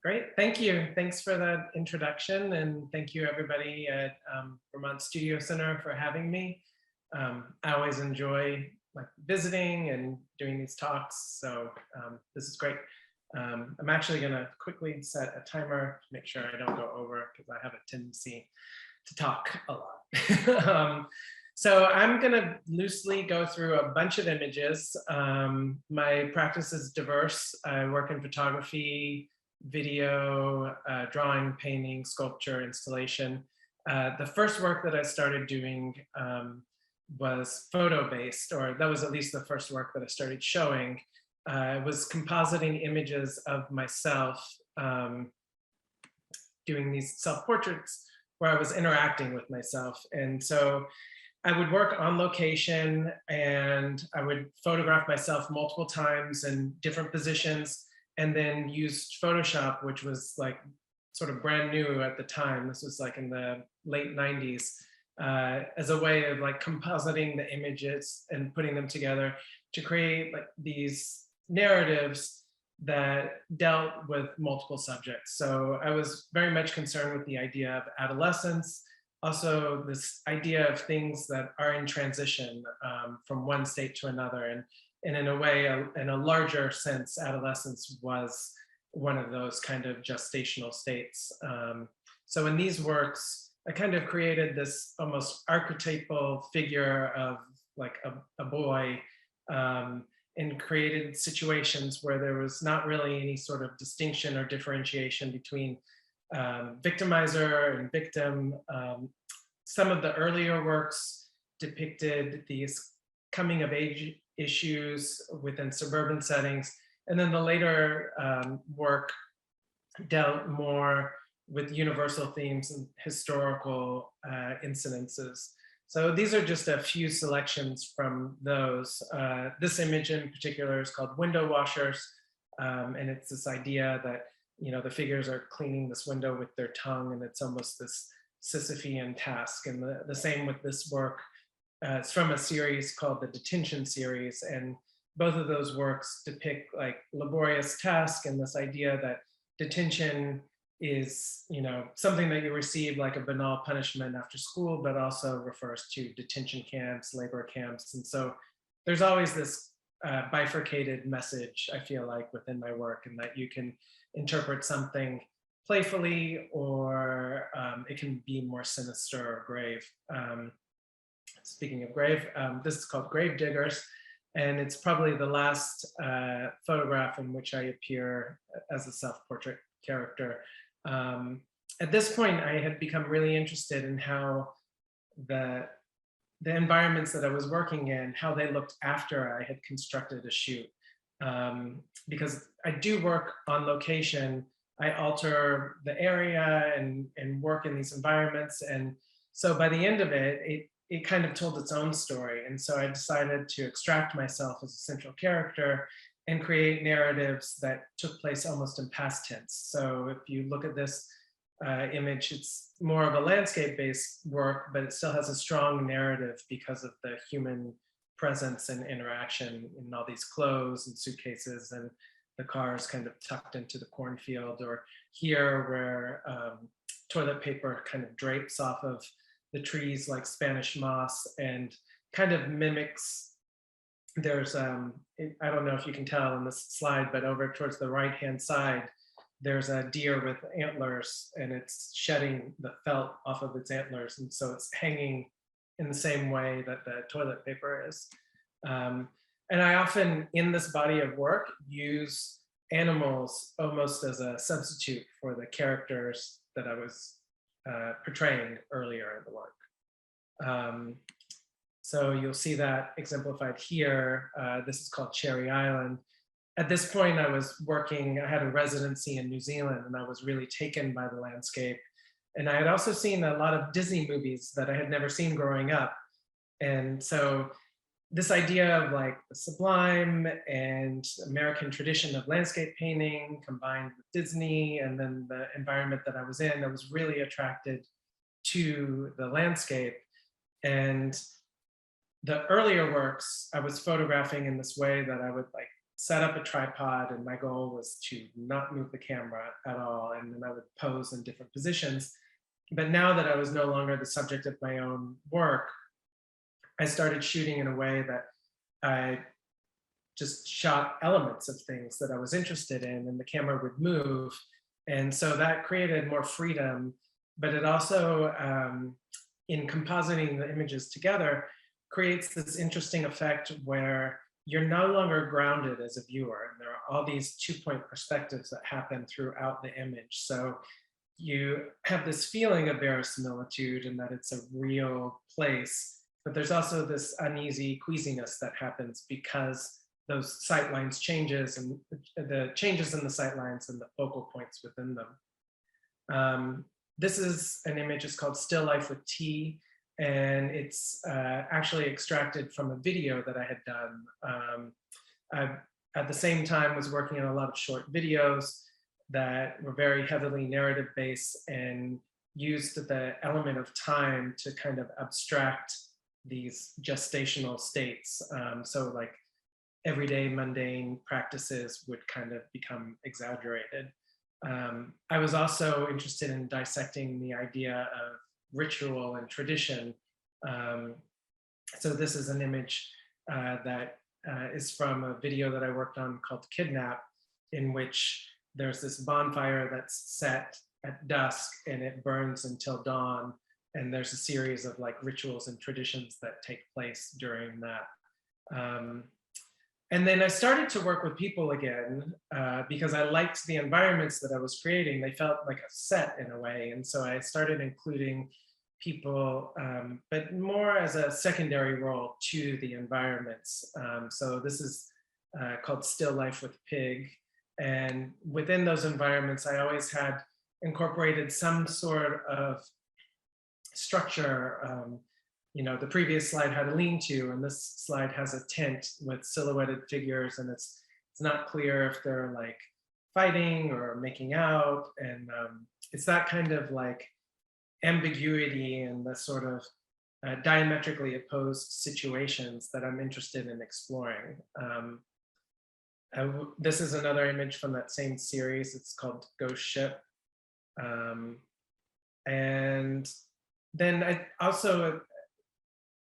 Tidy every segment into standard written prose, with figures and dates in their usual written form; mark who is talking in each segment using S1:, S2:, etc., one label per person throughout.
S1: Great, thank you. Thanks for that introduction, and thank you everybody at Vermont Studio Center for having me. I always enjoy visiting and doing these talks, so this is great. I'm actually going to quickly set a timer to make sure I don't go over because I have a tendency to talk a lot. So I'm going to loosely go through a bunch of images. My practice is diverse. I work in photography, video, drawing, painting, sculpture, installation. The first work that I started doing was photo-based, or that was at least the first work that I started showing. I was compositing images of myself, doing these self-portraits where I was interacting with myself. And so I would work on location and I would photograph myself multiple times in different positions, and then used Photoshop, which was like sort of brand new at the time. This was like in the late 90s, as a way of like compositing the images and putting them together to create like these narratives that dealt with multiple subjects. So I was very much concerned with the idea of adolescence, also this idea of things that are in transition from one state to another. And in a way, in a larger sense, adolescence was one of those kind of gestational states. So in these works, I kind of created this almost archetypal figure of like a boy, and created situations where there was not really any sort of distinction or differentiation between victimizer and victim. Some of the earlier works depicted these coming of age issues within suburban settings. And then the later work dealt more with universal themes and historical incidences. So these are just a few selections from those. This image in particular is called Window Washers. And it's this idea that, you know, the figures are cleaning this window with their tongue, and it's almost this Sisyphean task. And the same with this work. It's from a series called the Detention series, and both of those works depict like laborious task and this idea that detention is, you know, something that you receive like a banal punishment after school, but also refers to detention camps, labor camps. And so there's always this bifurcated message, I feel like, within my work, and that you can interpret something playfully, or it can be more sinister or grave. Speaking of grave, this is called Grave Diggers, and it's probably the last photograph in which I appear as a self-portrait character. At this point, I had become really interested in how the environments that I was working in, how they looked after I had constructed a shoot. Because I do work on location, I alter the area and work in these environments. And so by the end of it, it kind of told its own story. And so I decided to extract myself as a central character and create narratives that took place almost in past tense. So if you look at this image, it's more of a landscape-based work, but it still has a strong narrative because of the human presence and interaction in all these clothes and suitcases, and the cars kind of tucked into the cornfield, or here where toilet paper kind of drapes off of the trees like Spanish moss and kind of mimics. There's, I don't know if you can tell in this slide, but over towards the right-hand side, there's a deer with antlers, and it's shedding the felt off of its antlers. And so it's hanging in the same way that the toilet paper is. And I often, in this body of work, use animals almost as a substitute for the characters that I was portraying earlier in the work. So you'll see that exemplified here. This is called Cherry Island. At this point, I was working, I had a residency in New Zealand, and I was really taken by the landscape. And I had also seen a lot of Disney movies that I had never seen growing up. And so this idea of like the sublime and American tradition of landscape painting combined with Disney, and then the environment that I was in, I was really attracted to the landscape. And the earlier works I was photographing in this way that I would like set up a tripod, and my goal was to not move the camera at all. And then I would pose in different positions. But now that I was no longer the subject of my own work, I started shooting in a way that I just shot elements of things that I was interested in, and the camera would move. And so that created more freedom, but it also, in compositing the images together, creates this interesting effect where you're no longer grounded as a viewer. And there are all these two-point perspectives that happen throughout the image. So you have this feeling of verisimilitude and that it's a real place, but there's also this uneasy queasiness that happens because those sight lines changes, and the changes in the sight lines and the focal points within them. This is an image, it's called Still Life with Tea, and it's actually extracted from a video that I had done. I, at the same time, was working on a lot of short videos that were very heavily narrative based and used the element of time to kind of abstract these gestational states. So like everyday mundane practices would kind of become exaggerated. I was also interested in dissecting the idea of ritual and tradition. So this is an image that is from a video that I worked on called Kidnap, in which there's this bonfire that's set at dusk and it burns until dawn. And there's a series of like rituals and traditions that take place during that. And then I started to work with people again because I liked the environments that I was creating. They felt like a set in a way. And so I started including people, but more as a secondary role to the environments. So this is called Still Life with Pig. And within those environments, I always had incorporated some sort of structure. You know, the previous slide had a lean-to, and this slide has a tent with silhouetted figures, and it's not clear if they're like fighting or making out. And it's that kind of like ambiguity and the sort of diametrically opposed situations that I'm interested in exploring. This is another image from that same series. It's called Ghost Ship. And then I also,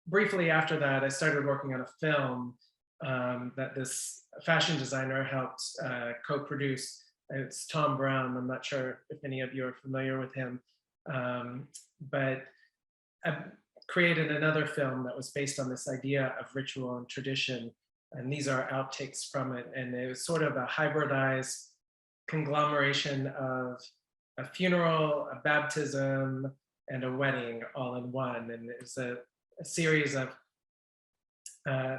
S1: briefly after that, I started working on a film that this fashion designer helped co-produce. It's Tom Brown. I'm not sure if any of you are familiar with him, but I created another film that was based on this idea of ritual and tradition. And these are outtakes from it. And it was sort of a hybridized conglomeration of a funeral, a baptism, and a wedding all in one. And it's a series of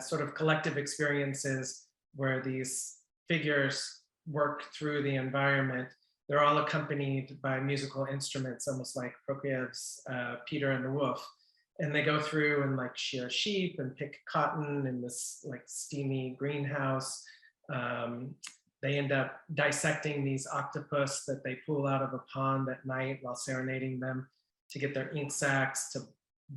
S1: sort of collective experiences where these figures work through the environment. They're all accompanied by musical instruments, almost like Prokofiev's Peter and the Wolf. And they go through and like shear sheep and pick cotton in this like steamy greenhouse. They end up dissecting these octopus that they pull out of a pond at night while serenading them to get their ink sacs to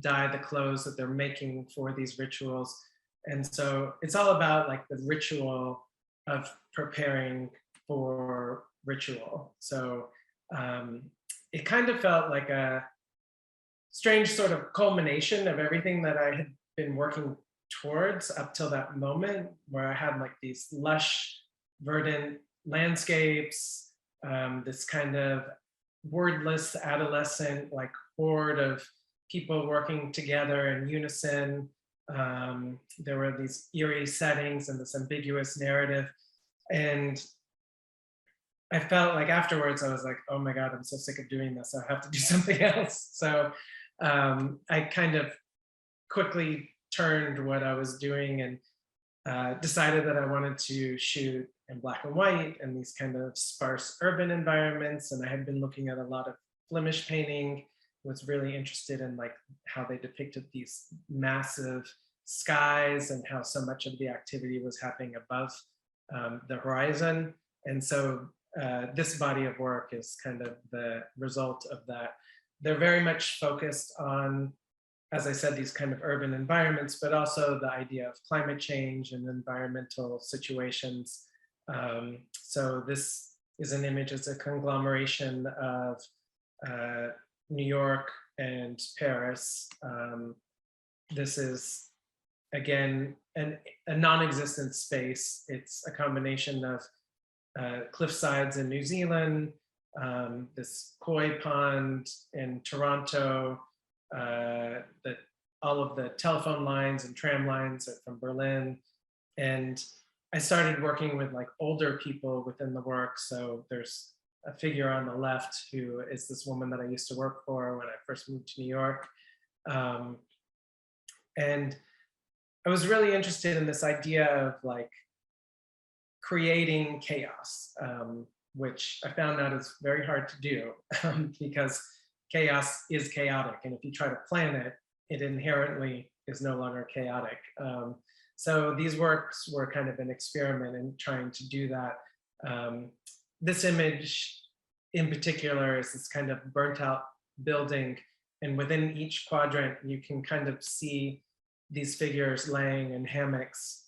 S1: dye the clothes that they're making for these rituals. And so it's all about like the ritual of preparing for ritual. So it kind of felt like a strange sort of culmination of everything that I had been working towards up till that moment, where I had like these lush, verdant landscapes, this kind of wordless adolescent like horde of people working together in unison. There were these eerie settings and this ambiguous narrative. And I felt like afterwards, I was like, oh my God, I'm so sick of doing this. I have to do something else. So I kind of quickly turned what I was doing and decided that I wanted to shoot in black and white and these kind of sparse urban environments. And I had been looking at a lot of Flemish painting, was really interested in like how they depicted these massive skies and how so much of the activity was happening above the horizon. And so this body of work is kind of the result of that. They're very much focused on, as I said, these kind of urban environments, but also the idea of climate change and environmental situations. So this is an image, it's a conglomeration of New York and Paris. This is, again, a non-existent space. It's a combination of cliff sides in New Zealand, this koi pond in Toronto, all of the telephone lines and tram lines are from Berlin. And I started working with like older people within the work. So there's a figure on the left who is this woman that I used to work for when I first moved to New York. And I was really interested in this idea of like creating chaos, which I found out is very hard to do because chaos is chaotic. And if you try to plan it, it inherently is no longer chaotic. So these works were kind of an experiment in trying to do that. This image in particular is this kind of burnt out building. And within each quadrant, you can kind of see these figures laying in hammocks,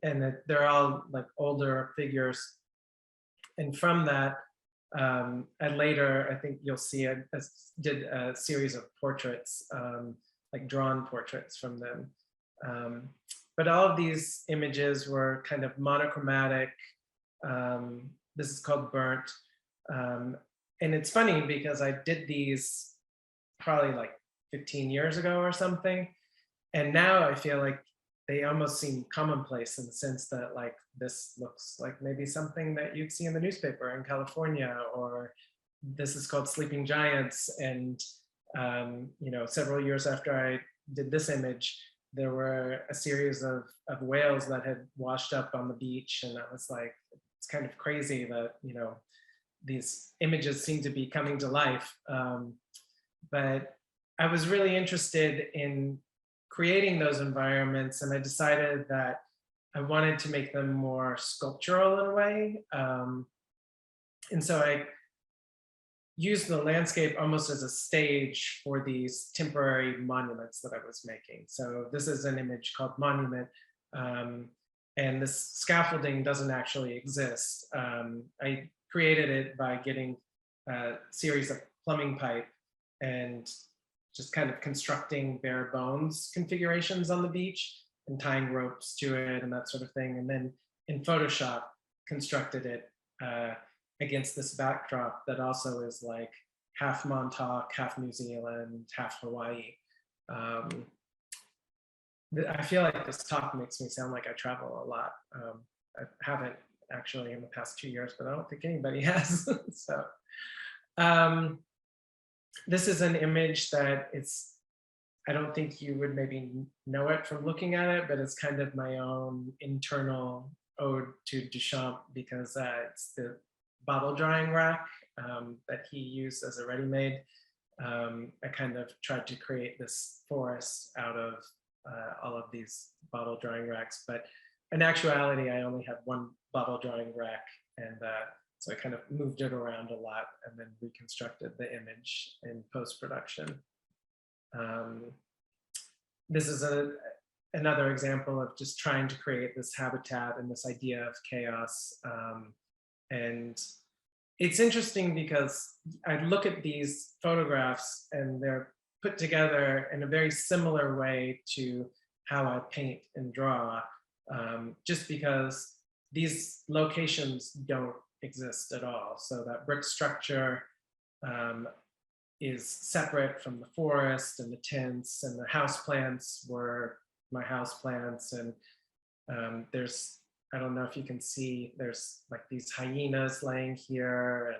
S1: and they're all like older figures. And from that, and later, I think you'll see I did a series of portraits, like drawn portraits from them. But all of these images were kind of monochromatic. This is called burnt. And it's funny because I did these probably like 15 years ago or something. And now I feel like they almost seem commonplace in the sense that like this looks like maybe something that you'd see in the newspaper in California, or this is called Sleeping Giants. And you know, several years after I did this image, there were a series of whales that had washed up on the beach, and I was like, it's kind of crazy that, you know, these images seem to be coming to life. But I was really interested in creating those environments, and I decided that I wanted to make them more sculptural in a way. And so I used the landscape almost as a stage for these temporary monuments that I was making. So this is an image called Monument, and this scaffolding doesn't actually exist. I created it by getting a series of plumbing pipe and just kind of constructing bare bones configurations on the beach and tying ropes to it and that sort of thing. And then in Photoshop, constructed it against this backdrop that also is like half Montauk, half New Zealand, half Hawaii. I feel like this talk makes me sound like I travel a lot. I haven't actually in the past 2 years, but I don't think anybody has. So this is an image that I don't think you would maybe know it from looking at it, but it's kind of my own internal ode to Duchamp, because it's the bottle drying rack that he used as a ready-made. I kind of tried to create this forest out of all of these bottle drying racks, but in actuality, I only had one bottle drying rack, and so I kind of moved it around a lot and then reconstructed the image in post-production. This is another example of just trying to create this habitat and this idea of chaos. And it's interesting because I look at these photographs and they're put together in a very similar way to how I paint and draw, just because these locations don't exist at all. So that brick structure is separate from the forest and the tents, and the house plants were my house plants. And there's, I don't know if you can see, there's like these hyenas laying here.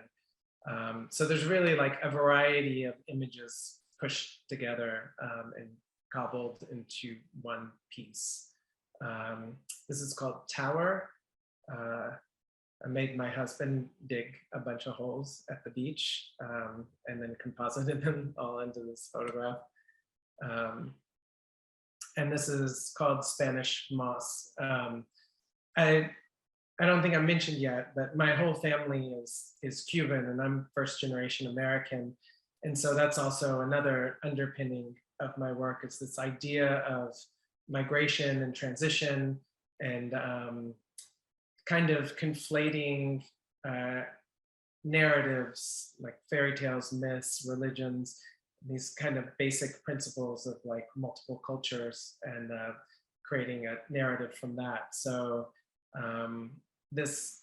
S1: And so there's really like a variety of images pushed together and cobbled into one piece. This is called Tower. I made my husband dig a bunch of holes at the beach and then composited them all into this photograph. And this is called Spanish Moss. I don't think I mentioned yet, but my whole family is Cuban, and I'm first generation American. And so that's also another underpinning of my work. It's this idea of migration and transition, and kind of conflating narratives like fairy tales, myths, religions, these kind of basic principles of like multiple cultures, and creating a narrative from that. So this,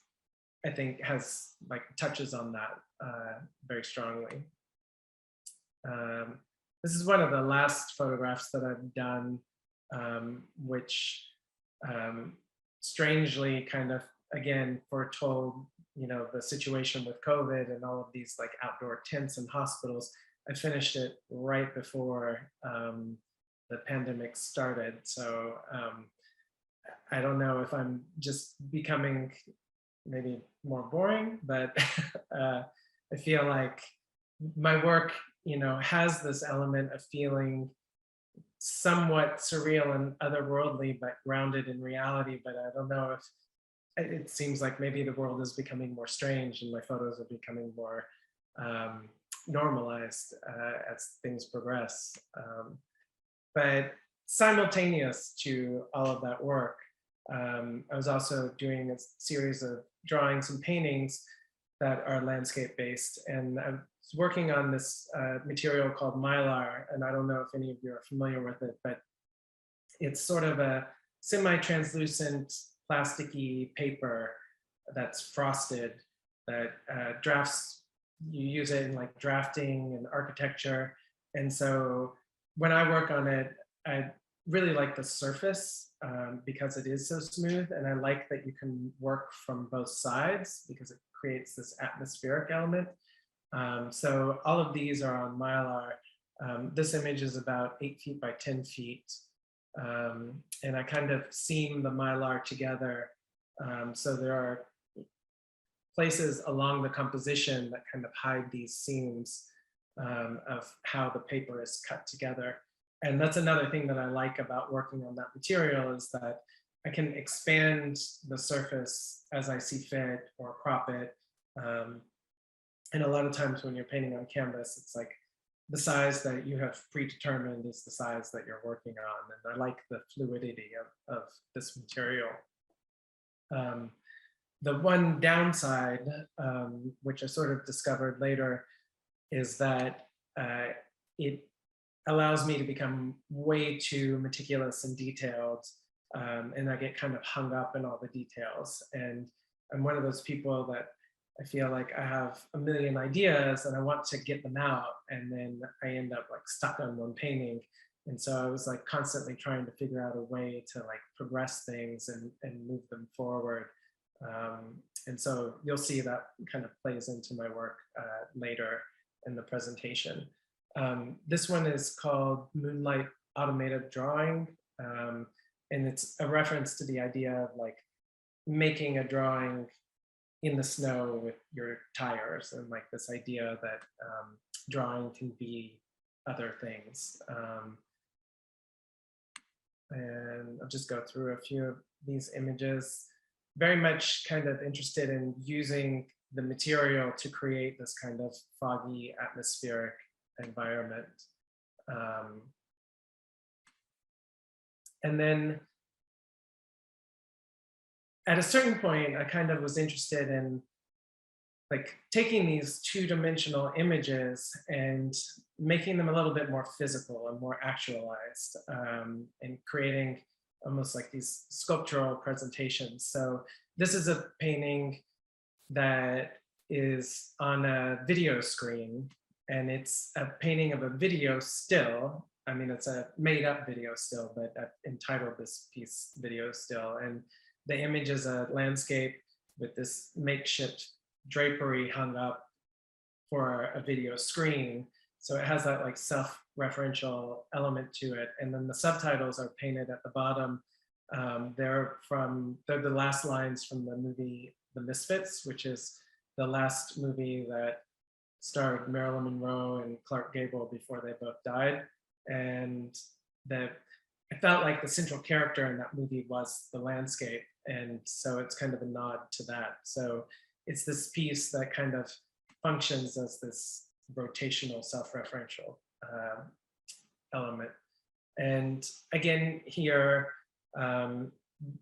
S1: I think, has like touches on that very strongly. This is one of the last photographs that I've done, which strangely kind of, again, foretold, you know, the situation with COVID and all of these like outdoor tents and hospitals. I finished it right before the pandemic started. So I don't know if I'm just becoming maybe more boring, but I feel like my work, you know, has this element of feeling somewhat surreal and otherworldly, but grounded in reality. But I don't know if it seems like maybe the world is becoming more strange and my photos are becoming more normalized as things progress. But simultaneous to all of that work, I was also doing a series of drawings and paintings that are landscape based. And I was working on this material called Mylar, and I don't know if any of you are familiar with it, but it's sort of a semi-translucent plasticky paper that's frosted, that you use it in like drafting and architecture. And so when I work on it, I really like the surface because it is so smooth, and I like that you can work from both sides because it creates this atmospheric element. So all of these are on Mylar. This image is about 8 feet by 10 feet. And I kind of seam the Mylar together. So there are places along the composition that kind of hide these seams of how the paper is cut together. And that's another thing that I like about working on that material, is that I can expand the surface as I see fit or crop it. And a lot of times when you're painting on canvas, it's like the size that you have predetermined is the size that you're working on. And I like the fluidity of this material. The one downside, which I sort of discovered later, is that it allows me to become way too meticulous and detailed. And I get kind of hung up in all the details. And I'm one of those people that I feel like I have a million ideas and I want to get them out, and then I end up like stuck on one painting. And so I was like constantly trying to figure out a way to like progress things and move them forward. And so you'll see that kind of plays into my work later in the presentation. This one is called Moonlight Automated Drawing. And it's a reference to the idea of like making a drawing in the snow with your tires, and like this idea that drawing can be other things. And I'll just go through a few of these images. Very much kind of interested in using the material to create this kind of foggy atmospheric environment. And then at a certain point, I kind of was interested in like taking these two-dimensional images and making them a little bit more physical and more actualized, and creating almost like these sculptural presentations. So this is a painting that is on a video screen, and it's a painting of a video still. I mean, it's a made up video still, but I've entitled this piece Video Still. And the image is a landscape with this makeshift drapery hung up for a video screen. So it has that like self-referential element to it. And then the subtitles are painted at the bottom. They're the last lines from the movie The Misfits, which is the last movie that starred Marilyn Monroe and Clark Gable before they both died. And I felt like the central character in that movie was the landscape. And so it's kind of a nod to that. So it's this piece that kind of functions as this rotational self-referential element. And again, here,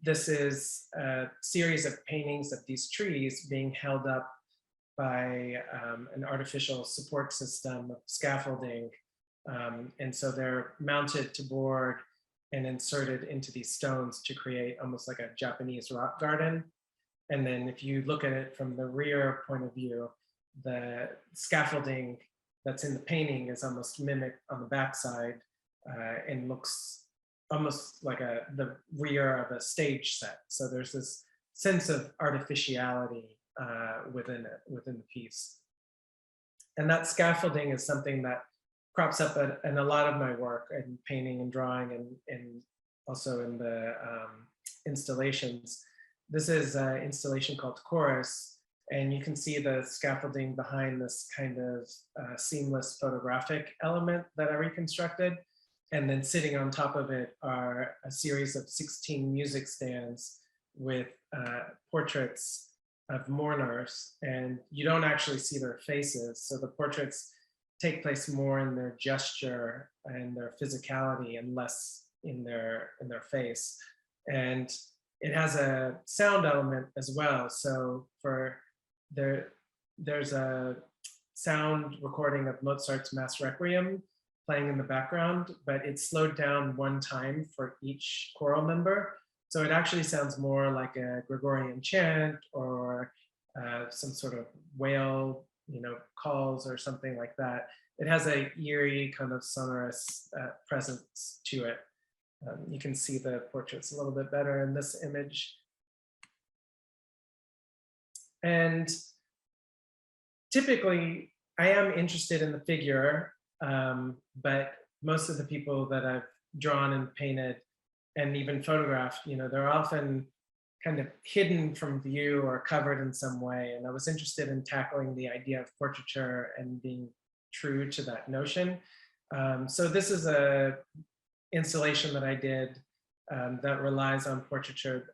S1: this is a series of paintings of these trees being held up by an artificial support system of scaffolding. And so they're mounted to board and inserted into these stones to create almost like a Japanese rock garden. And then if you look at it from the rear point of view, the scaffolding that's in the painting is almost mimicked on the backside and looks almost like the rear of a stage set. So there's this sense of artificiality within the piece. And that scaffolding is something that crops up in a lot of my work in painting and drawing and also in the installations. This is an installation called Chorus, and you can see the scaffolding behind this kind of seamless photographic element that I reconstructed. And then sitting on top of it are a series of 16 music stands with portraits of mourners, and you don't actually see their faces. So the portraits take place more in their gesture and their physicality and less in their face. And it has a sound element as well. So there's a sound recording of Mozart's Mass Requiem playing in the background, but it's slowed down one time for each choral member. So it actually sounds more like a Gregorian chant or some sort of whale, calls or something like that. It has a eerie kind of sonorous presence to it. You can see the portraits a little bit better in this image. And typically, I am interested in the figure, but most of the people that I've drawn and painted and even photographed, they're often kind of hidden from view or covered in some way. And I was interested in tackling the idea of portraiture and being true to that notion. So this is a installation that I did that relies on portraiture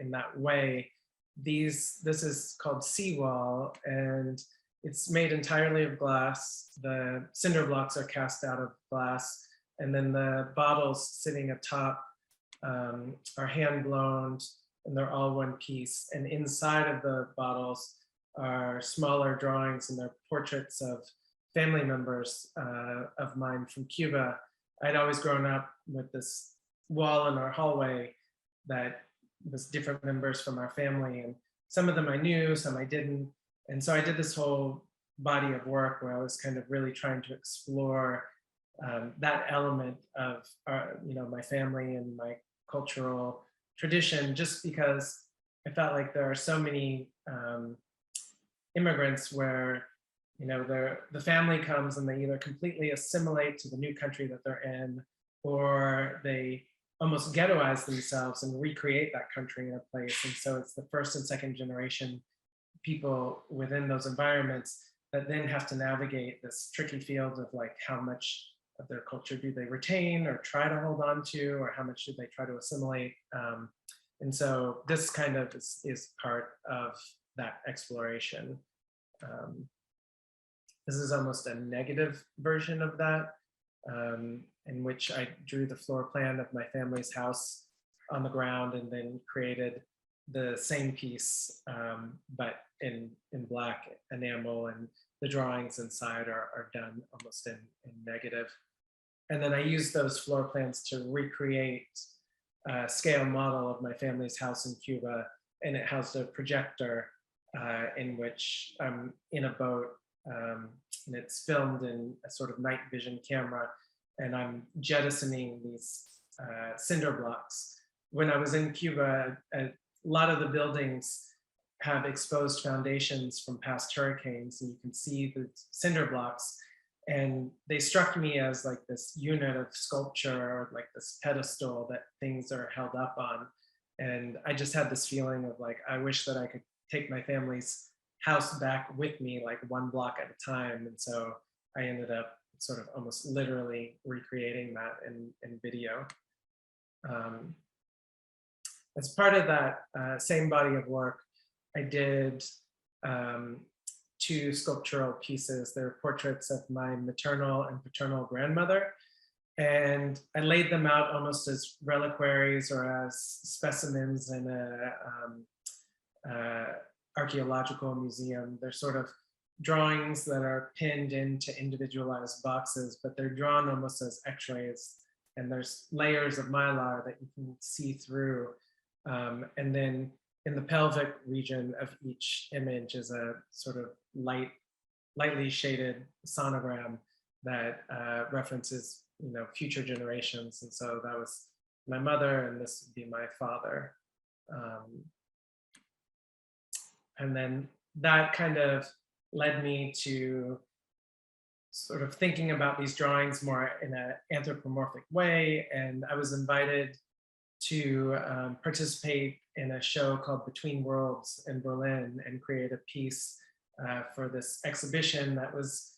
S1: in that way. This is called Seawall, and it's made entirely of glass. The cinder blocks are cast out of glass, and then the bottles sitting atop are hand blown, and they're all one piece. And inside of the bottles are smaller drawings, and they're portraits of family members of mine from Cuba. I'd always grown up with this wall in our hallway that was different members from our family, and some of them I knew, some I didn't. And so I did this whole body of work where I was kind of really trying to explore that element of my family and my cultural tradition, just because I felt like there are so many immigrants where the family comes and they either completely assimilate to the new country that they're in, or they almost ghettoize themselves and recreate that country in a place. And so it's the first and second generation people within those environments that then have to navigate this tricky field of like, how much of their culture do they retain or try to hold on to, or how much do they try to assimilate? And so this kind of is part of that exploration. This is almost a negative version of that, in which I drew the floor plan of my family's house on the ground and then created the same piece, but in black enamel, and the drawings inside are done almost in negative. And then I used those floor plans to recreate a scale model of my family's house in Cuba, and it housed a projector in which I'm in a boat, and it's filmed in a sort of night vision camera, and I'm jettisoning these cinder blocks. When I was in Cuba, a lot of the buildings have exposed foundations from past hurricanes, and you can see the cinder blocks, and they struck me as like this unit of sculpture, or like this pedestal that things are held up on. And I just had this feeling of like, I wish that I could take my family's house back with me, like one block at a time. And so I ended up sort of almost literally recreating that in video. As part of that same body of work, I did 2 sculptural pieces. They're portraits of my maternal and paternal grandmother. And I laid them out almost as reliquaries or as specimens in a archaeological museum. They're sort of drawings that are pinned into individualized boxes, but they're drawn almost as x-rays. And there's layers of mylar that you can see through. And then in the pelvic region of each image is a sort of lightly shaded sonogram that references, future generations. And so that was my mother, and this would be my father. And then that kind of led me to sort of thinking about these drawings more in an anthropomorphic way. And I was invited to participate in a show called Between Worlds in Berlin and create a piece for this exhibition that was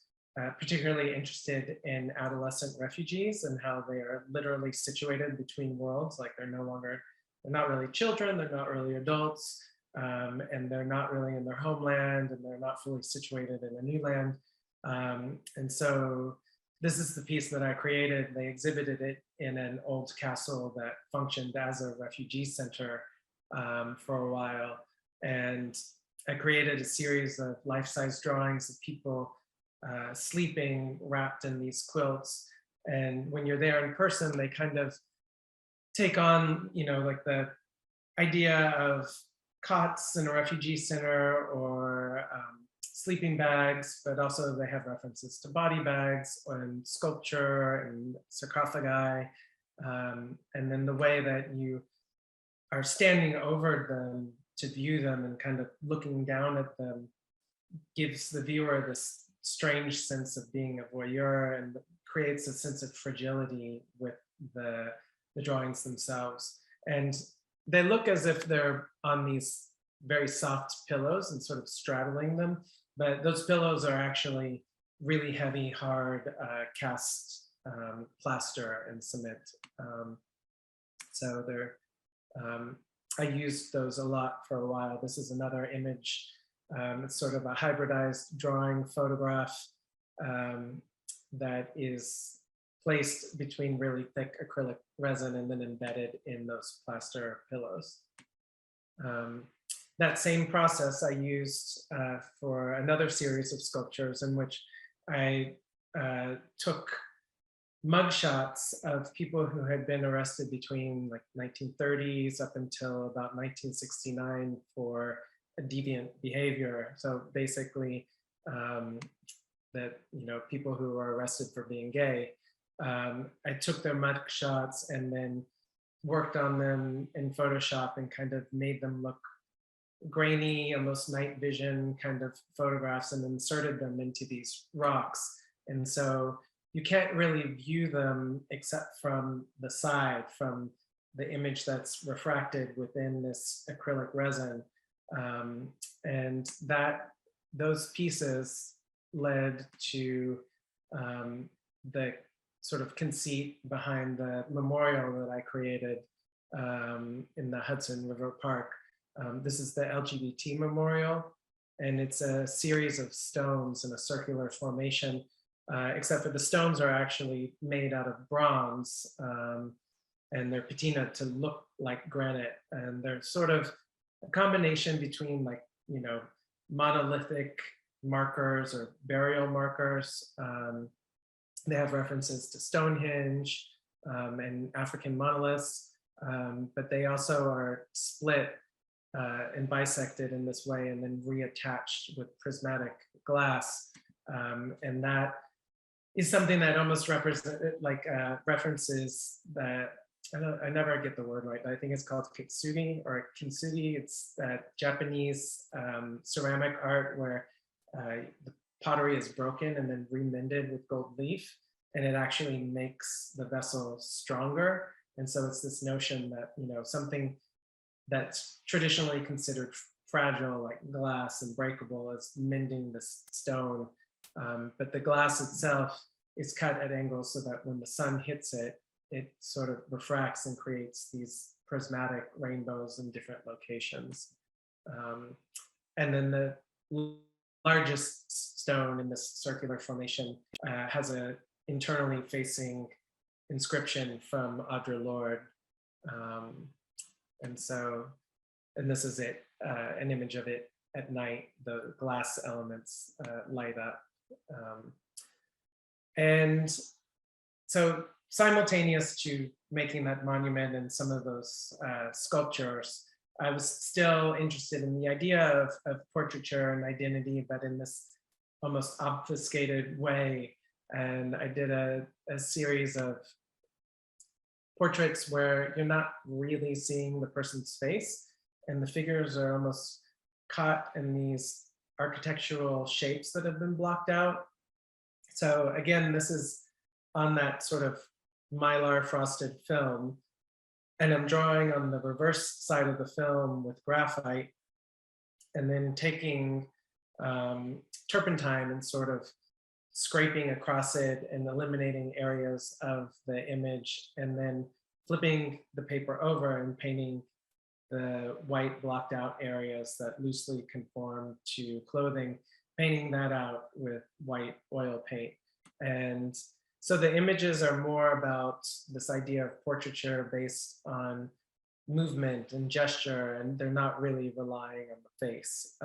S1: particularly interested in adolescent refugees and how they are literally situated between worlds. Like they're not really children, they're not really adults, and they're not really in their homeland, and they're not fully situated in a new land. And so this is the piece that I created. They exhibited it in an old castle that functioned as a refugee center for a while. And I created a series of life-size drawings of people sleeping wrapped in these quilts. And when you're there in person, they kind of take on, like the idea of cots in a refugee center or sleeping bags, but also they have references to body bags and sculpture and sarcophagi. And then the way that you are standing over them to view them and kind of looking down at them gives the viewer this strange sense of being a voyeur and creates a sense of fragility with the drawings themselves. And they look as if they're on these very soft pillows and sort of straddling them, but those pillows are actually really heavy, hard cast plaster and cement. So they're, I used those a lot for a while. This is another image. It's sort of a hybridized drawing photograph that is placed between really thick acrylic resin and then embedded in those plaster pillows. That same process I used for another series of sculptures in which I took mugshots of people who had been arrested between like 1930s up until about 1969 for deviant behavior. So basically that, people who were arrested for being gay. I took their mugshots and then worked on them in Photoshop and kind of made them look grainy, almost night vision kind of photographs, and inserted them into these rocks. And so you can't really view them except from the side, from the image that's refracted within this acrylic resin. And those pieces led to the sort of conceit behind the memorial that I created in the Hudson River Park. This is the LGBT Memorial, and it's a series of stones in a circular formation, except for the stones are actually made out of bronze, and they're patina to look like granite. And they're sort of a combination between like, monolithic markers or burial markers. They have references to Stonehenge and African monoliths, but they also are split and bisected in this way and then reattached with prismatic glass. And that is something that almost references that, I never get the word right, but I think it's called kintsugi or kintsugi. It's that Japanese ceramic art where the pottery is broken and then remended with gold leaf, and it actually makes the vessel stronger. And so it's this notion that, something that's traditionally considered fragile, like glass and breakable, is mending this stone. But the glass itself is cut at angles so that when the sun hits it, it sort of refracts and creates these prismatic rainbows in different locations. And then the largest stone in this circular formation has a internally facing inscription from Audre Lorde. And this is it, an image of it at night, the glass elements light up. And so simultaneous to making that monument and some of those sculptures, I was still interested in the idea of portraiture and identity, but in this almost obfuscated way. And I did a series of portraits where you're not really seeing the person's face, and the figures are almost caught in these architectural shapes that have been blocked out. So again, this is on that sort of Mylar frosted film, and I'm drawing on the reverse side of the film with graphite, and then taking turpentine and sort of scraping across it and eliminating areas of the image, and then flipping the paper over and painting the white blocked out areas that loosely conform to clothing, painting that out with white oil paint. And so the images are more about this idea of portraiture based on movement and gesture, and they're not really relying on the face.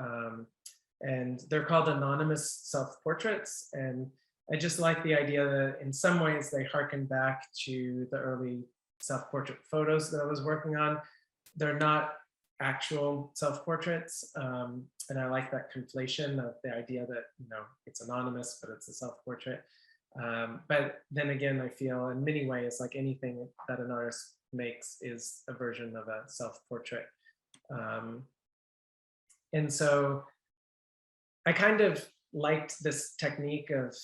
S1: And they're called anonymous self-portraits. And I just like the idea that in some ways they harken back to the early self-portrait photos that I was working on. They're not actual self-portraits. And I like that conflation of the idea that, you know, it's anonymous, but it's a self-portrait. But then again, I feel in many ways, like anything that an artist makes is a version of a self-portrait. And so I kind of liked this technique of,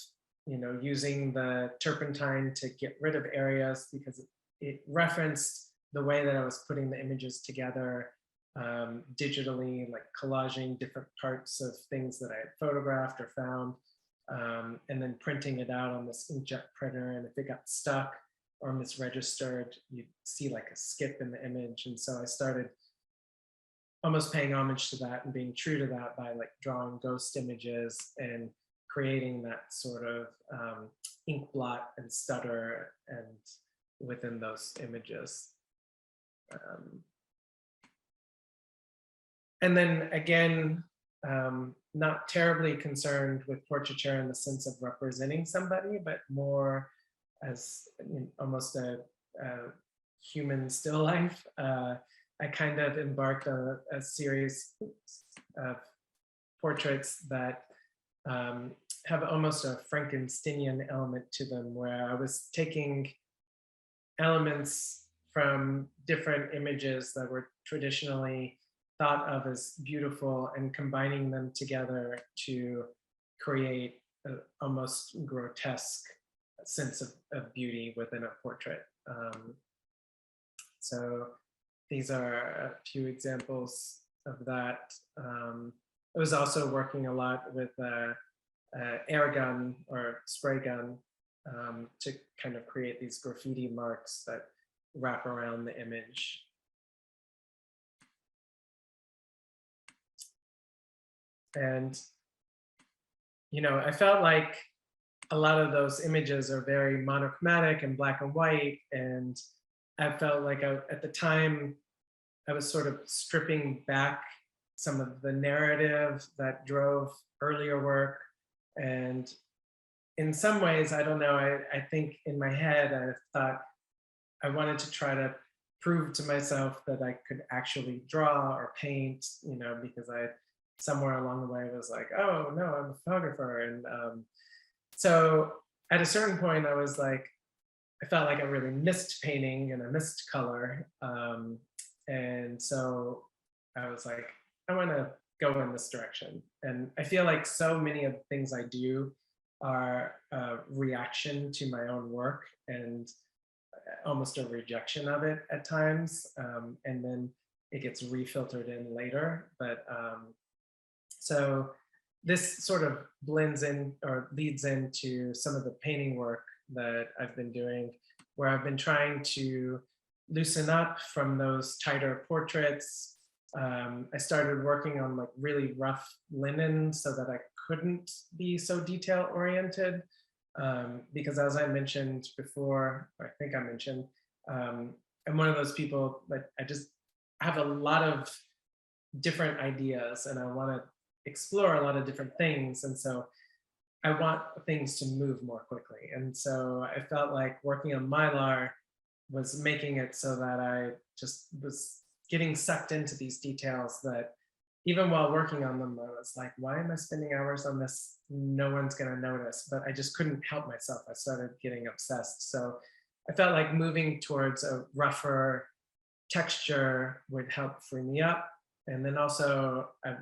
S1: you know, using the turpentine to get rid of areas, because it referenced the way that I was putting the images together digitally, like collaging different parts of things that I had photographed or found, and then printing it out on this inkjet printer. And if it got stuck or misregistered, you'd see like a skip in the image. And so I started almost paying homage to that and being true to that by like drawing ghost images and creating that sort of ink blot and stutter and within those images. And then again, not terribly concerned with portraiture in the sense of representing somebody, but more as, you know, almost a human still life. I kind of embarked on a series of portraits that have almost a Frankensteinian element to them, where I was taking elements from different images that were traditionally thought of as beautiful and combining them together to create an almost grotesque sense of beauty within a portrait. So these are a few examples of that. I was also working a lot with air gun or spray gun to kind of create these graffiti marks that wrap around the image. And, you know, I felt like a lot of those images are very monochromatic and black and white. And I felt like at the time, I was sort of stripping back some of the narrative that drove earlier work. And in some ways, I don't know, I think in my head, I thought I wanted to try to prove to myself that I could actually draw or paint, you know, because I somewhere along the way was like, oh no, I'm a photographer. And so at a certain point, I was like, I felt like I really missed painting and I missed color. And so I was like, I want to go in this direction. And I feel like so many of the things I do are a reaction to my own work and almost a rejection of it at times. And then it gets refiltered in later. But so this sort of blends in or leads into some of the painting work that I've been doing, where I've been trying to loosen up from those tighter portraits. I started working on like really rough linen so that I couldn't be so detail oriented. because as I mentioned before, or I think I mentioned, I'm one of those people that I just have a lot of different ideas and I want to explore a lot of different things. And so I want things to move more quickly. And so I felt like working on Mylar was making it so that I just was getting sucked into these details that even while working on them, I was like, why am I spending hours on this? No one's going to notice. But I just couldn't help myself. I started getting obsessed. So I felt like moving towards a rougher texture would help free me up. And then also, I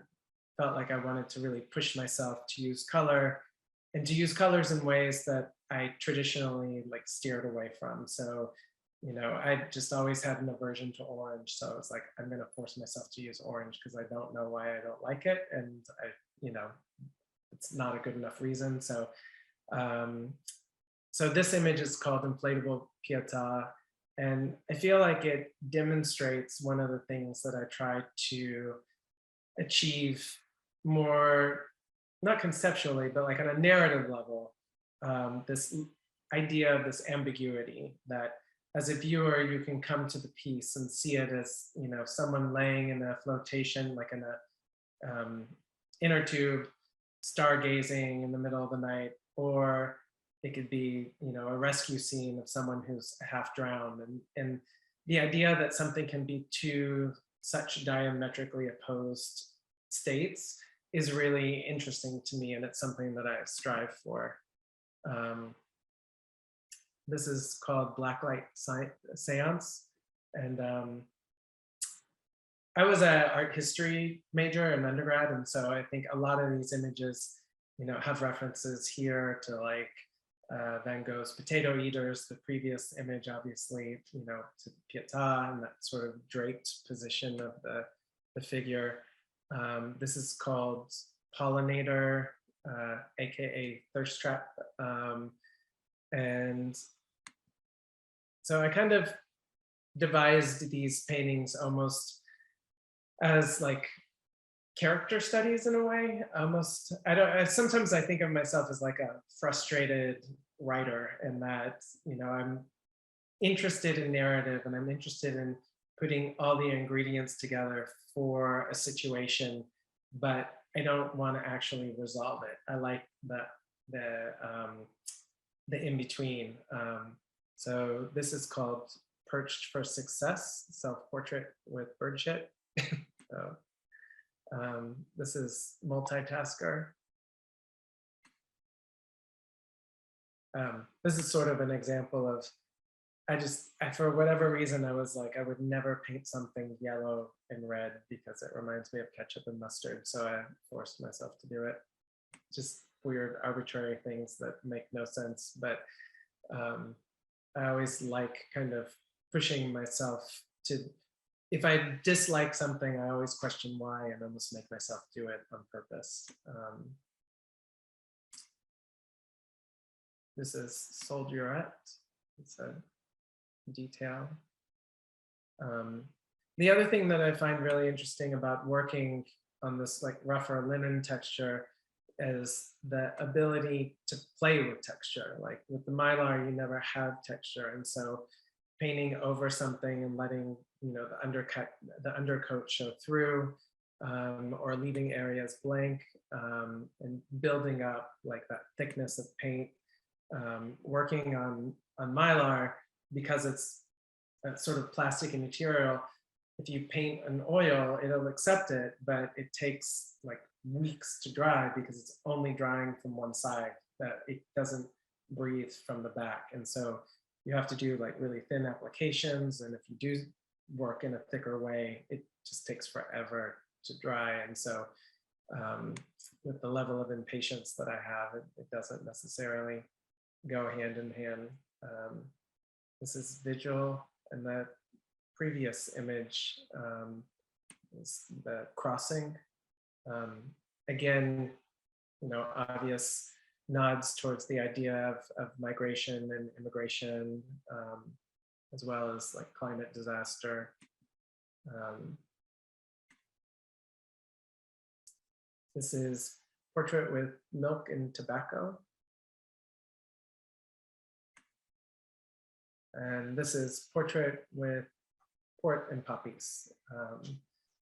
S1: felt like I wanted to really push myself to use color and to use colors in ways that I traditionally like steered away from. So, you know, I just always had an aversion to orange. So it's like, I'm going to force myself to use orange because I don't know why I don't like it. And I, you know, it's not a good enough reason. So, um, so this image is called Inflatable Pietà. And I feel like it demonstrates one of the things that I try to achieve more, not conceptually, but like on a narrative level, this idea of this ambiguity that as a viewer, you can come to the piece and see it as, you know, someone laying in a flotation, like in a inner tube, stargazing in the middle of the night, or it could be, you know, a rescue scene of someone who's half drowned. And the idea that something can be two such diametrically opposed states is really interesting to me, and it's something that I strive for. This is called Blacklight Seance, and I was an art history major in undergrad, and so I think a lot of these images, you know, have references here to like Van Gogh's Potato Eaters, the previous image, obviously, you know, to Pietà and that sort of draped position of the figure. This is called Pollinator, AKA Thirst Trap. And so I kind of devised these paintings almost as like character studies in a way. Almost, sometimes I think of myself as like a frustrated writer, and that, you know, I'm interested in narrative and I'm interested in putting all the ingredients together for a situation, but I don't want to actually resolve it. I like the in between. So this is called Perched for Success, self-portrait with bird shit. So this is Multitasker. This is sort of an example of, for whatever reason, I was like, I would never paint something yellow and red because it reminds me of ketchup and mustard. So I forced myself to do it. Just weird, arbitrary things that make no sense. But I always like kind of pushing myself to, if I dislike something, I always question why and almost make myself do it on purpose. This is Soldierette. It's a detail. The other thing that I find really interesting about working on this like rougher linen texture is the ability to play with texture. Like with the Mylar, you never have texture. And so painting over something and letting, you know, the undercoat show through, or leaving areas blank, and building up like that thickness of paint. Working on Mylar, because it's that sort of plasticky material, if you paint an oil, it'll accept it, but it takes like weeks to dry because it's only drying from one side, that it doesn't breathe from the back. And so you have to do like really thin applications. And if you do work in a thicker way, it just takes forever to dry. And so with the level of impatience that I have, it doesn't necessarily go hand in hand. This is Vigil, and the previous image is the crossing. Again, you know, obvious nods towards the idea of migration and immigration, as well as like climate disaster. This is Portrait with Milk and Tobacco. And this is Portrait with Port and Poppies.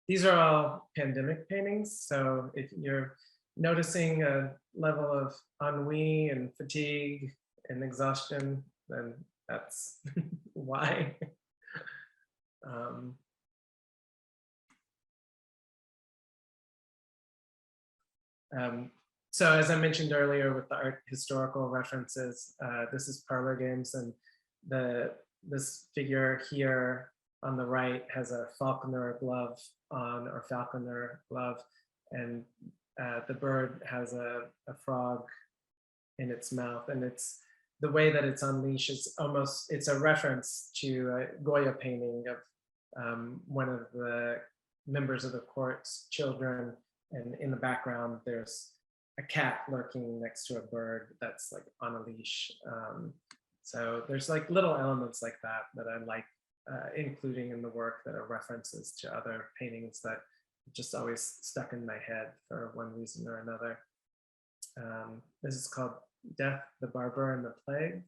S1: These are all pandemic paintings. So if you're noticing a level of ennui and fatigue and exhaustion, then that's why. So as I mentioned earlier with the art historical references, this is parlor games, and this figure here on the right has a falconer glove on, or falconer glove, and the bird has a frog in its mouth, and it's the way that it's unleashed is almost, it's a reference to a Goya painting of one of the members of the court's children, and in the background there's a cat lurking next to a bird that's like on a leash. So there's like little elements like that that I like including in the work that are references to other paintings that just always stuck in my head for one reason or another. This is called Death, the Barber, and the Plague.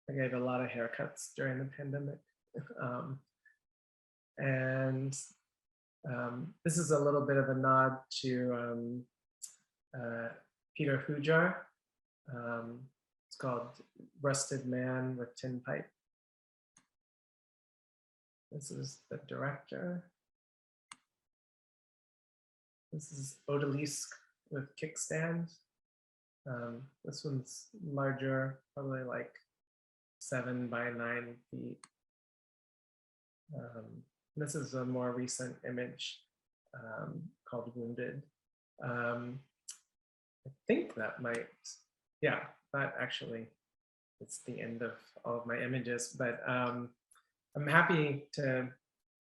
S1: I gave a lot of haircuts during the pandemic. This is a little bit of a nod to Peter Hujar. It's called Rusted Man with Tin Pipe. This is the director. This is Odalisque with Kickstand. This one's larger, probably like 7 by 9 feet. This is a more recent image called Wounded. I think that might, yeah, that actually, it's the end of all of my images, but I'm happy to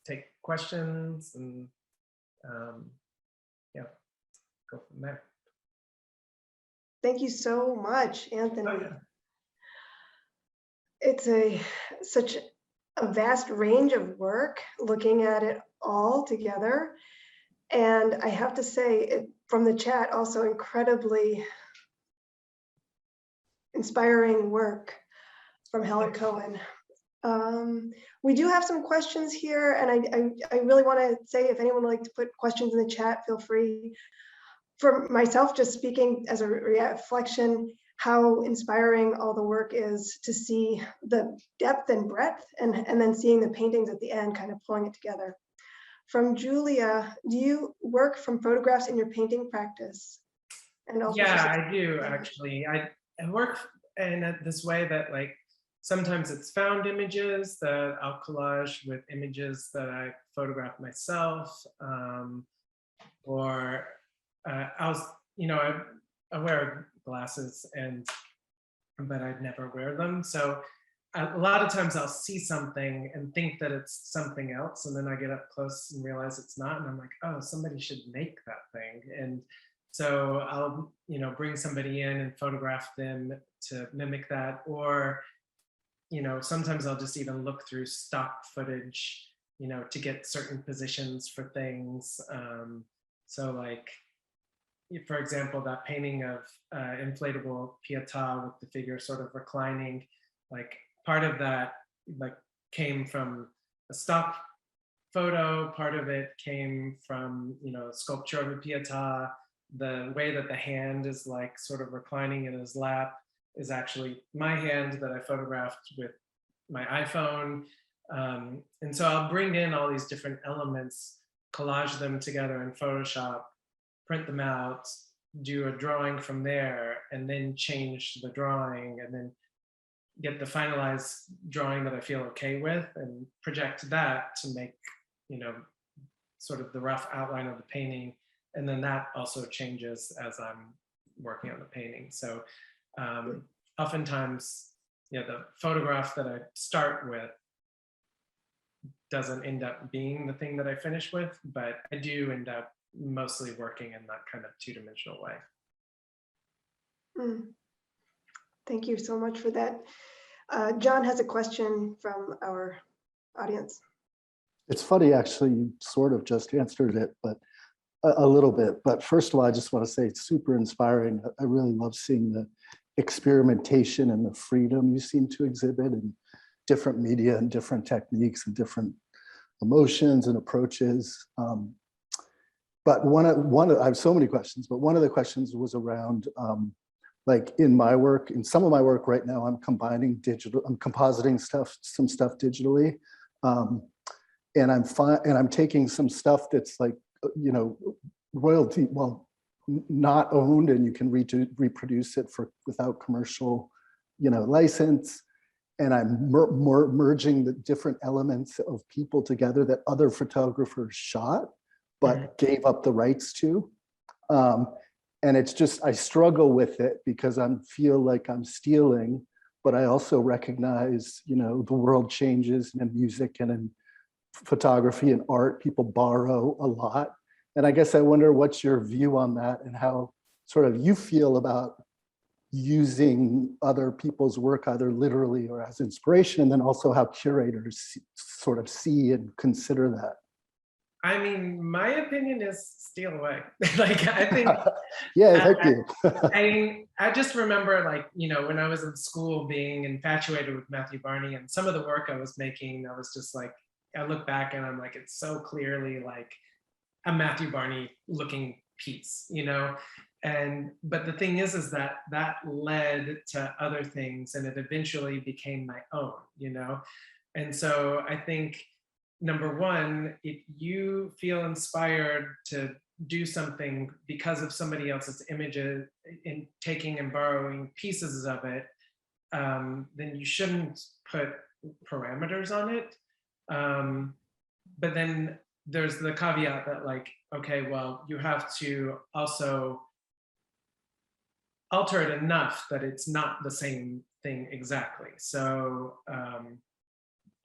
S1: take questions and yeah, go from there.
S2: Thank you so much, Anthony.
S1: Oh, yeah.
S2: It's such a vast range of work, looking at it all together. And I have to say, from the chat, also incredibly inspiring work from Helen Cohen. We do have some questions here, and I really want to say, if anyone would like to put questions in the chat, feel free. For myself, just speaking as a reflection, how inspiring all the work is to see the depth and breadth, and then seeing the paintings at the end, kind of pulling it together. From Julia, do you work from photographs in your painting practice? And also,
S1: yeah, I do actually. I work in this way that, like, sometimes it's found images that I'll collage with images that I photographed myself, or I wear glasses, but I'd never wear them. So a lot of times I'll see something and think that it's something else, and then I get up close and realize it's not, and I'm like, oh, somebody should make that thing. And so I'll bring somebody in and photograph them to mimic that, or sometimes I'll just even look through stock footage to get certain positions for things. So like, for example, that painting of inflatable Pietà with the figure sort of reclining, like part of that like came from a stock photo, part of it came from sculpture of a Pietà. The way that the hand is like sort of reclining in his lap is actually my hand that I photographed with my iPhone. And so I'll bring in all these different elements, collage them together in Photoshop, print them out, do a drawing from there, and then change the drawing, and then get the finalized drawing that I feel okay with, and project that to make, sort of the rough outline of the painting. And then that also changes as I'm working on the painting. So oftentimes, the photograph that I start with doesn't end up being the thing that I finish with, but I do end up mostly working in that kind of two-dimensional way.
S2: Thank you so much for that. John has a question from our audience.
S3: It's funny, actually, you sort of just answered it, but a little bit. But first of all, I just want to say it's super inspiring. I really love seeing the experimentation and the freedom you seem to exhibit in different media and different techniques and different emotions and approaches. But I have so many questions, but one of the questions was around, like in my work, in some of my work right now, I'm compositing some stuff digitally. And I'm taking some stuff that's like, royalty, well, not owned, and you can reproduce it without commercial, license. And I'm merging the different elements of people together that other photographers shot, but gave up the rights to. And it's just, I struggle with it because I feel like I'm stealing, but I also recognize, the world changes, and in music and in photography and art, people borrow a lot. And I guess I wonder what's your view on that and how sort of you feel about using other people's work, either literally or as inspiration, and then also how curators sort of see and consider that.
S1: I mean, my opinion is steal away. Like, I think.
S3: Yeah, thank you.
S1: I just remember, like, when I was in school being infatuated with Matthew Barney, and some of the work I was making, I was just like, I look back and I'm like, it's so clearly like a Matthew Barney looking piece, but the thing is that led to other things, and it eventually became my own, and so I think, number one, if you feel inspired to do something because of somebody else's images, in taking and borrowing pieces of it, then you shouldn't put parameters on it. But then there's the caveat that, like, okay, well, you have to also alter it enough that it's not the same thing exactly. So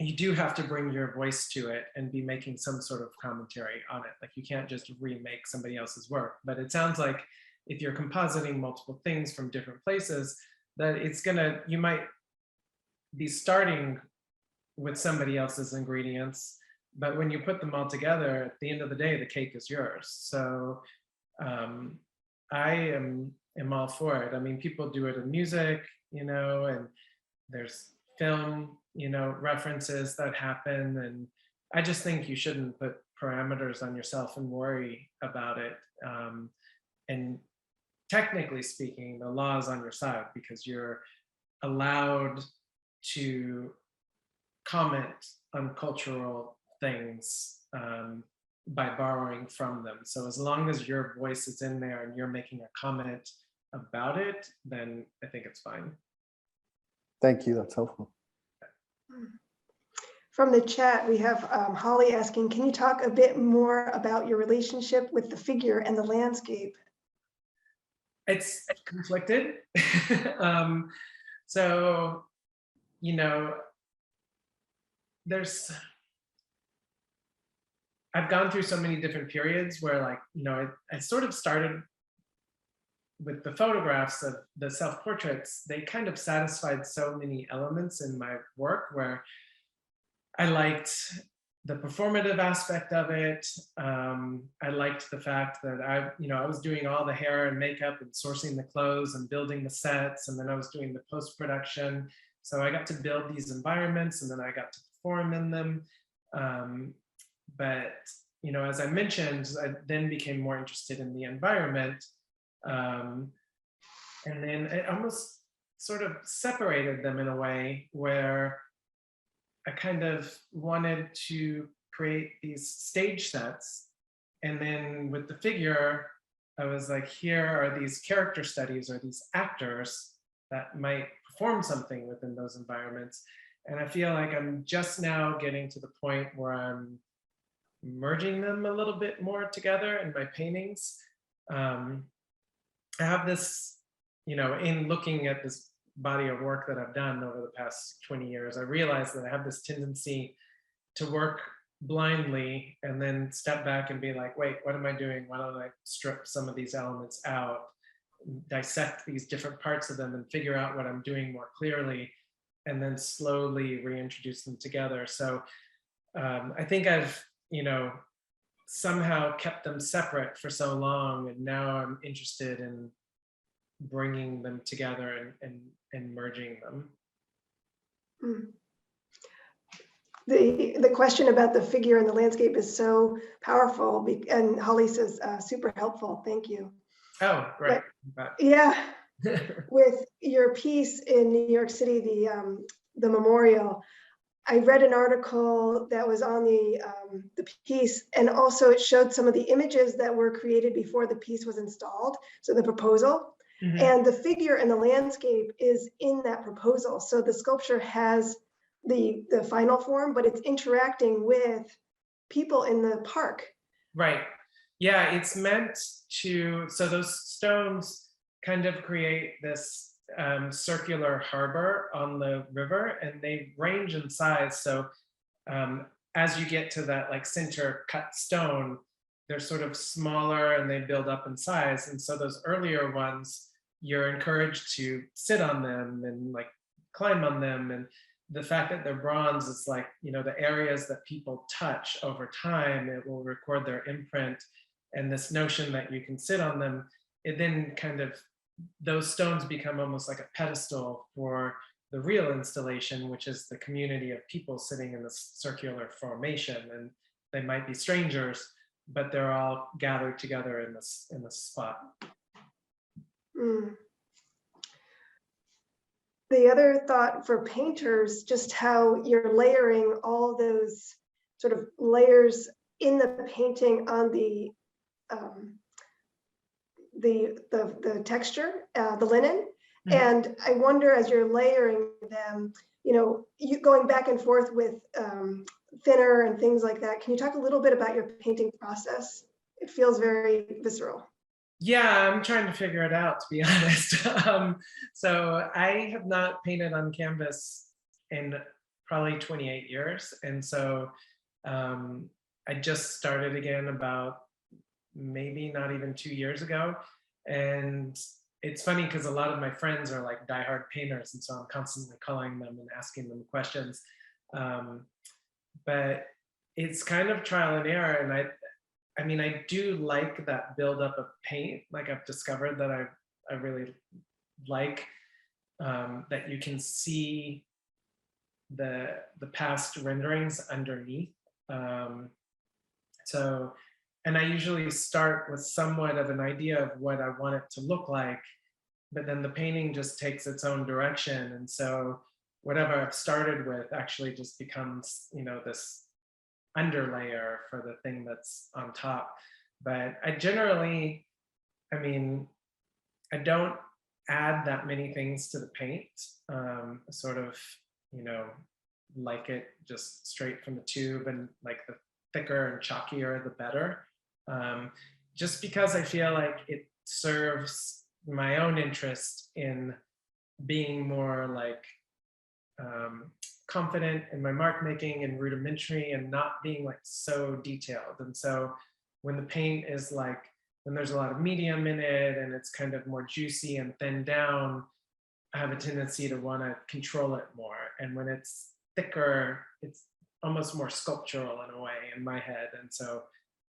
S1: you do have to bring your voice to it and be making some sort of commentary on it. Like, you can't just remake somebody else's work. But it sounds like if you're compositing multiple things from different places, that you might be starting with somebody else's ingredients, but when you put them all together, at the end of the day, the cake is yours. So I am all for it. I mean, people do it in music, and there's film, references that happen. And I just think you shouldn't put parameters on yourself and worry about it. And technically speaking, the law is on your side because you're allowed to comment on cultural things by borrowing from them. So as long as your voice is in there and you're making a comment about it, then I think it's fine.
S3: Thank you, that's helpful.
S2: From the chat, we have Holly asking, can you talk a bit more about your relationship with the figure and the landscape?
S1: It's conflicted. So, I've gone through so many different periods where, like, I sort of started with the photographs of the self-portraits. They kind of satisfied so many elements in my work where I liked the performative aspect of it. I liked the fact that I was doing all the hair and makeup and sourcing the clothes and building the sets, and then I was doing the post-production. So I got to build these environments, and then I got to perform in them. But as I mentioned, I then became more interested in the environment. And then it almost sort of separated them in a way where I kind of wanted to create these stage sets. And then with the figure, I was like, here are these character studies or these actors that might perform something within those environments. And I feel like I'm just now getting to the point where I'm merging them a little bit more together in my paintings. I have this, in looking at this body of work that I've done over the past 20 years, I realized that I have this tendency to work blindly and then step back and be like, wait, what am I doing? Why don't I strip some of these elements out, dissect these different parts of them and figure out what I'm doing more clearly, and then slowly reintroduce them together. So I think I've, somehow kept them separate for so long, and now I'm interested in bringing them together and merging them.
S2: Mm. The question about the figure in the landscape is so powerful, and Holly says super helpful. Thank you.
S1: Oh, great.
S2: Yeah, with your piece in New York City, the memorial, I read an article that was on the piece, and also it showed some of the images that were created before the piece was installed, so the proposal.
S1: Mm-hmm.
S2: And the figure in the landscape is in that proposal. So the sculpture has the final form, but it's interacting with people in the park.
S1: Right. Yeah, it's meant to, so those stones kind of create this circular harbor on the river, and they range in size. So as you get to that like center cut stone, they're sort of smaller and they build up in size. And so those earlier ones, you're encouraged to sit on them and like climb on them. And the fact that they're bronze is like, you know, the areas that people touch over time, it will record their imprint. And this notion that you can sit on them, it then kind of, those stones become almost like a pedestal for the real installation, which is the community of people sitting in this circular formation. And they might be strangers, but they're all gathered together in this spot.
S2: Mm. The other thought for painters, just how you're layering all those sort of layers in the painting on the texture, the linen. Mm-hmm. And I wonder, as you're layering them, you know, you going back and forth with thinner and things like that. Can you talk a little bit about your painting process? It feels very visceral.
S1: Yeah, I'm trying to figure it out, to be honest. So I have not painted on canvas in probably 28 years. And so I just started again about maybe not even 2 years ago. And it's funny because a lot of my friends are like diehard painters. And so I'm constantly calling them and asking them questions. But it's kind of trial and error. And I mean, I do like that buildup of paint. Like I've discovered that I really like that you can see the past renderings underneath. So, and I usually start with somewhat of an idea of what I want it to look like, but then the painting just takes its own direction. And so whatever I've started with actually just becomes, you know, this underlayer for the thing that's on top. But I generally, I mean, I don't add that many things to the paint. Sort of, you know, like it just straight from the tube, and like the thicker and chalkier, the better. Just because I feel like it serves my own interest in being more like confident in my mark making and rudimentary and not being like so detailed. And so when the paint is like, when there's a lot of medium in it and it's kind of more juicy and thinned down, I have a tendency to want to control it more. And when it's thicker, it's almost more sculptural in a way in my head. And so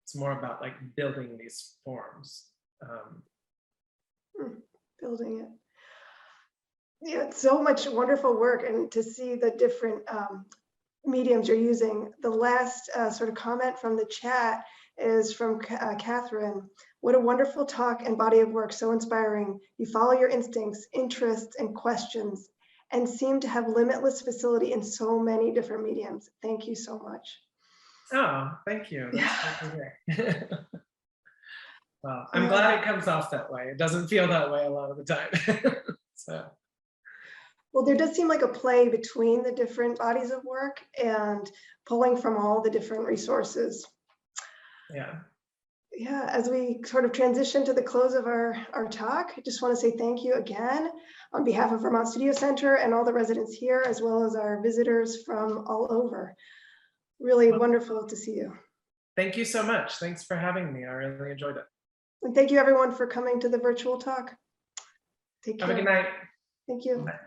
S1: it's more about like building these forms.
S2: Building it. Yeah, it's so much wonderful work, and to see the different mediums you're using. The last sort of comment from the chat is from Catherine. What a wonderful talk and body of work, so inspiring. You follow your instincts, interests, and questions, and seem to have limitless facility in so many different mediums. Thank you so much.
S1: Oh, thank you. That's great to hear. Well, I'm glad it comes off that way. It doesn't feel that way a lot of the time. So.
S2: Well, there does seem like a play between the different bodies of work and pulling from all the different resources.
S1: Yeah.
S2: Yeah, as we sort of transition to the close of our talk, I just want to say thank you again on behalf of Vermont Studio Center and all the residents here, as well as our visitors from all over. Really wonderful to see you.
S1: Thank you so much. Thanks for having me. I really enjoyed it.
S2: And thank you everyone for coming to the virtual talk. Take care.
S1: Have a good night.
S2: Thank you.
S1: Bye.